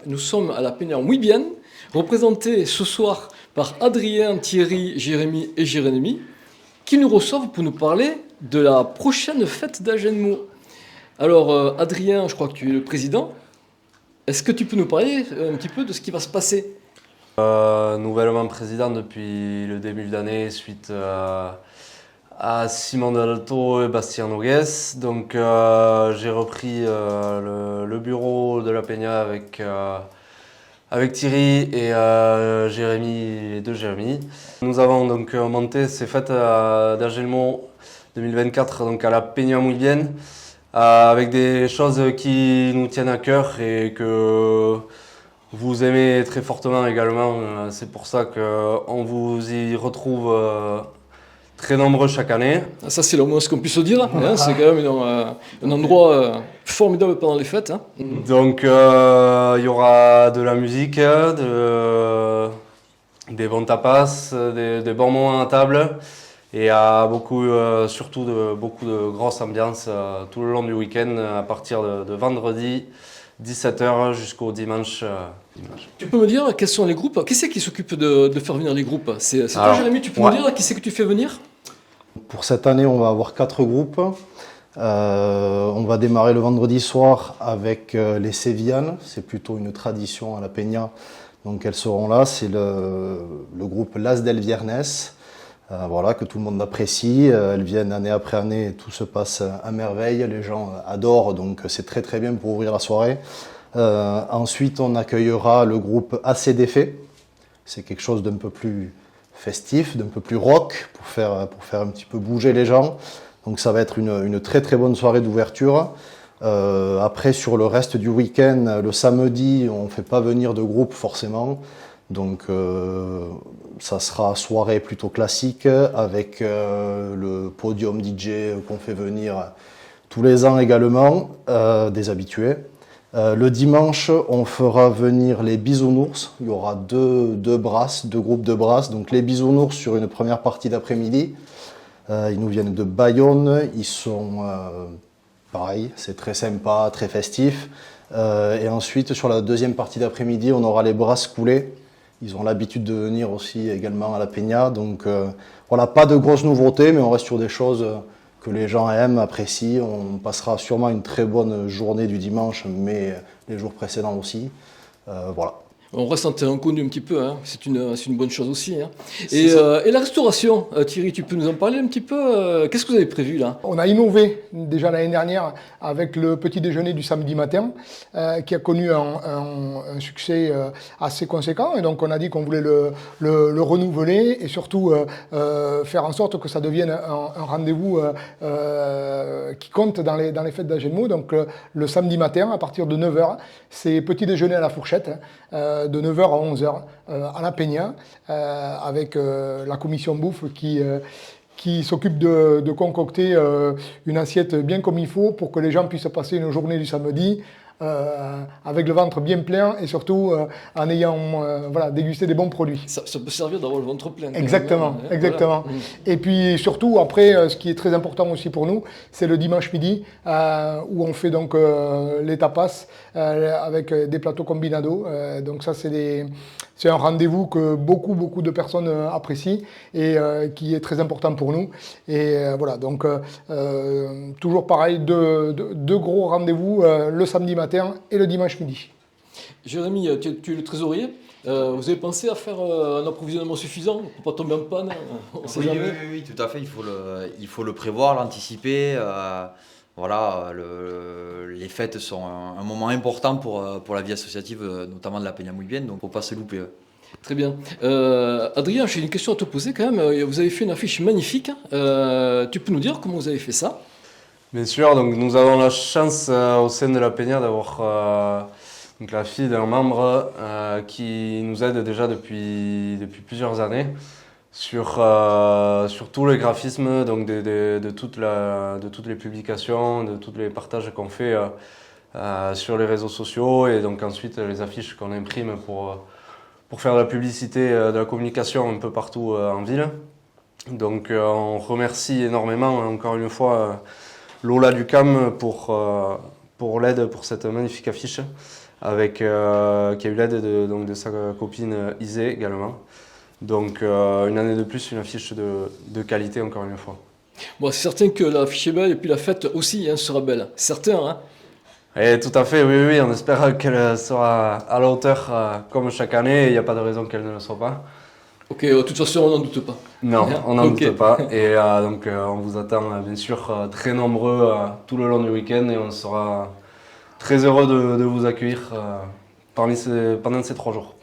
Nous sommes à la Peña Muy Bien, représentés ce soir par Adrien, Thierry, Jérémy et Jérémy, qui nous reçoivent pour nous parler de la prochaine fête d'Agenmo. Alors, Adrien, je crois que tu es le président. Est-ce que tu peux nous parler un petit peu de ce qui va se passer ? Nouvellement président depuis le début d'année suite à Simon Dalto et Bastien Nogues. Donc j'ai repris le bureau de la Peña avec Thierry et Jérémy, les deux Jérémy. Nous avons donc monté ces fêtes d'Agenmo 2024 donc à la Peña Muy Bien avec des choses qui nous tiennent à cœur et que vous aimez très fortement également. C'est pour ça qu'on vous y retrouve très nombreux chaque année. Ça, c'est le moins ce qu'on puisse dire. Hein, c'est quand même un endroit formidable pendant les fêtes. Hein. Donc, il y aura de la musique, des bons tapas, des bons moments à table. Et surtout beaucoup de grosses ambiances tout le long du week-end à partir de vendredi 17h jusqu'au dimanche. Tu peux me dire quels sont les groupes ? Qui c'est qui s'occupe de faire venir les groupes ? C'est toi, Jérémy, tu peux me dire qui c'est que tu fais venir ? Pour cette année, on va avoir 4 groupes. On va démarrer le vendredi soir avec les Sévillanes. C'est plutôt une tradition à la Peña, donc elles seront là. C'est le groupe Las del Viernes. Voilà, que tout le monde apprécie. Elles viennent année après année et tout se passe à merveille. Les gens adorent, donc c'est très très bien pour ouvrir la soirée. Ensuite, on accueillera le groupe ACDF. C'est quelque chose d'un peu plus festif, d'un peu plus rock pour faire un petit peu bouger les gens. Donc ça va être une très très bonne soirée d'ouverture. Après, sur le reste du week-end, le samedi, on ne fait pas venir de groupe forcément. Donc ça sera soirée plutôt classique avec le podium DJ qu'on fait venir tous les ans également, des habitués. Le dimanche, on fera venir les Bisounours. Il y aura deux groupes de brasses. Donc les Bisounours sur une première partie d'après-midi. Ils nous viennent de Bayonne. Ils sont pareil, c'est très sympa, très festif. Et ensuite, sur la deuxième partie d'après-midi, on aura les Brasses Coulées. Ils ont l'habitude de venir aussi également à la Peña. Donc voilà, pas de grosses nouveautés, mais on reste sur des choses que les gens aiment, apprécient. On passera sûrement une très bonne journée du dimanche, mais les jours précédents aussi. Voilà. On reste en terrain connu un petit peu, hein. C'est une bonne chose aussi. Hein. Et la restauration, Thierry, tu peux nous en parler un petit peu ? Qu'est-ce que vous avez prévu là ? On a innové déjà l'année dernière avec le petit déjeuner du samedi matin qui a connu un succès assez conséquent. Et donc on a dit qu'on voulait le renouveler et surtout faire en sorte que ça devienne un rendez-vous qui compte dans les fêtes d'Agenmo. Donc le samedi matin à partir de 9h, c'est petit déjeuner à la fourchette. De 9h à 11h à la Peña avec la commission bouffe qui s'occupe de concocter une assiette bien comme il faut pour que les gens puissent passer une journée du samedi avec le ventre bien plein et surtout en ayant dégusté des bons produits. Ça peut servir d'avoir le ventre plein. Exactement, hein, exactement. Voilà. Et puis surtout après, ce qui est très important aussi pour nous, c'est le dimanche midi où on fait donc les tapas avec des plateaux combinados. Donc ça c'est un rendez-vous que beaucoup de personnes apprécient et qui est très important pour nous. Et voilà, donc toujours pareil, deux gros rendez-vous le samedi matin et le dimanche midi. Jérémy, tu es le trésorier. Vous avez pensé à faire un approvisionnement suffisant pour ne pas tomber en panne ? Oui, tout à fait. Il faut le prévoir, l'anticiper. Voilà, les fêtes sont un moment important pour la vie associative, notamment de la Peña Muy Bien, donc il ne faut pas se louper. Très bien. Adrien, j'ai une question à te poser quand même. Vous avez fait une affiche magnifique. Tu peux nous dire comment vous avez fait ça ? Bien sûr, donc nous avons la chance au sein de la Peña d'avoir la fille d'un membre qui nous aide déjà depuis plusieurs années sur tout le graphisme donc de toutes les publications, de tous les partages qu'on fait sur les réseaux sociaux et donc ensuite les affiches qu'on imprime pour faire de la publicité, de la communication un peu partout en ville. Donc on remercie énormément encore une fois Lola Lucam pour pour l'aide pour cette magnifique affiche, qui a eu l'aide de sa copine Isée également. Donc une année de plus, une affiche de qualité encore une fois. Bon, c'est certain que l'affiche est belle et puis la fête aussi hein, sera belle. Certain, hein. Et tout à fait, oui, on espère qu'elle sera à la hauteur comme chaque année, il n'y a pas de raison qu'elle ne le soit pas. Ok, de toute façon, on n'en doute pas. Non, on n'en Ok. doute pas. Et donc on vous attend bien sûr très nombreux tout le long du week-end et on sera très heureux de vous accueillir pendant ces 3 jours.